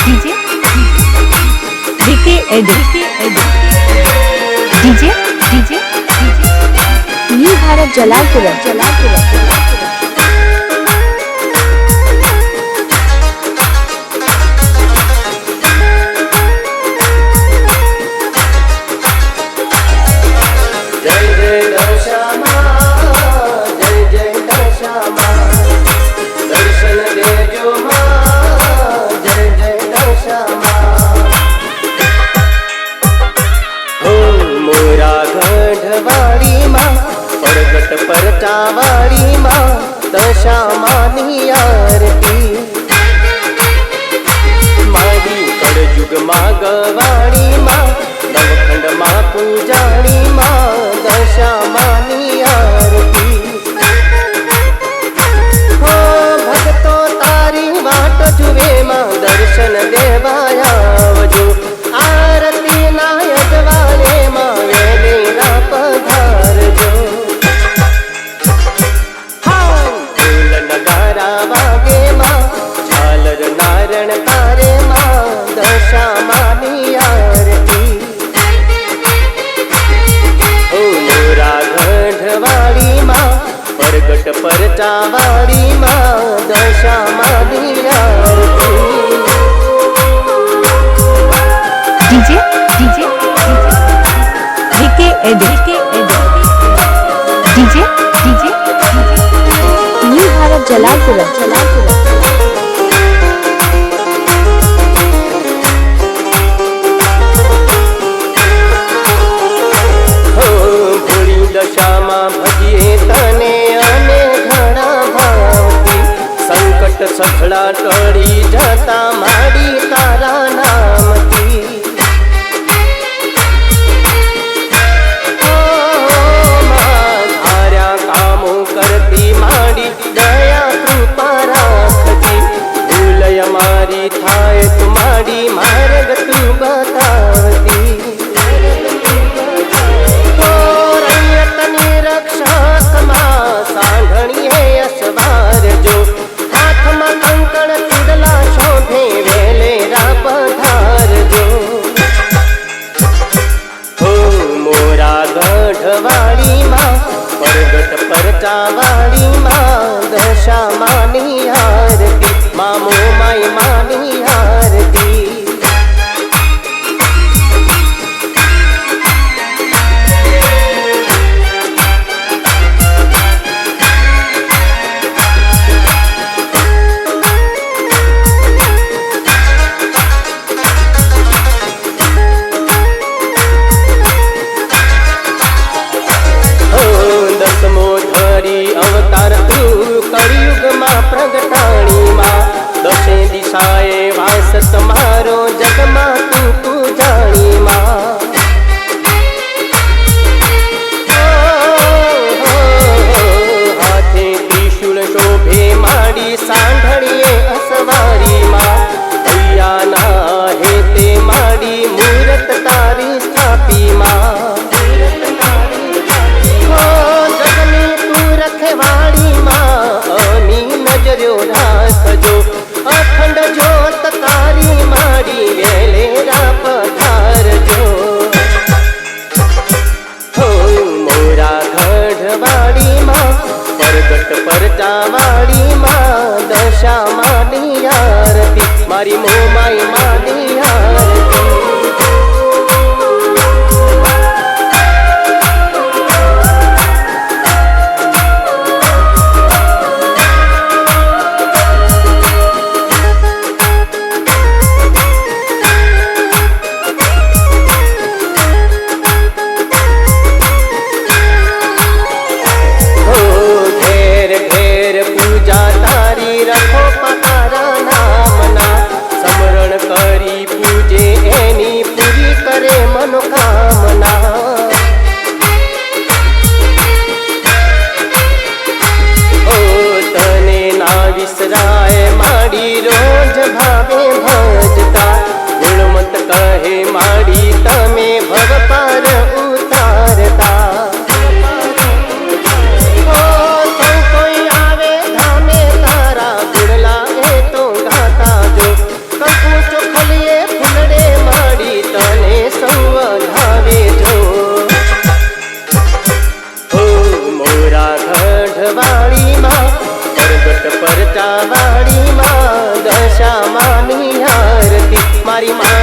DJ DK DJ DJ new Bharat Jalalpur Parchawadi माँ दशामानी आरती मारी कड़जुग माँ गवाड़ी माँ नवखंड माँ पूजाणी माँ दशामानी आरती हो भक्तो तारी वाट जुए माँ दर्शन देवाया वजो आरती नायक वाले माँ वेलेरा पधार जो वागे माँ झालर नारण तारे माँ दशामानी आरती ओ मोरा गढ़वाड़ी माँ परगट परचावाड़ी माँ दशामानी आरती DJ DJ DK DJ DJ new Bharat Jalalpur भोली दशा माँ भजिए तने अने घड़ा भावती संकट सखड़ा टળી जता माड़ी तारा नामती धार्या कामो करती माड़ी दया कृपा राखती भूलय मारी थाय तुम्हारी मार्ग तू बतावती रक्षक माँ सांढणिये असवार जो हाथ में कंकण तुडला शोभे वेलेरा पधार जो हो मोरा गढ़वाड़ी माँ परगट परचावाड़ी माँ दशामानी आरती मामो माई मानी आरती अवतार तू कलयुग माँ प्रगटाणी माँ दशे दिशाए वास तुम्हारो जग माँ तू पूजाणी माँ हाथे त्रिशूल शोभे माड़ी सांढणिये असवारी माँ भैया ना हेते माड़ी मूरत तारी स्थापी माँ रखवाड़ी माँ अनी नजरो राखजो अखंड जोत तारी माड़ी वेलेरा पधारजो हो मोरा गढ़वाड़ी माँ परगट परचावाड़ी माँ दशामानी आरती मारी मोमाई मानी आरती रखो पतारा नामना समरण करी पूजे મારી માં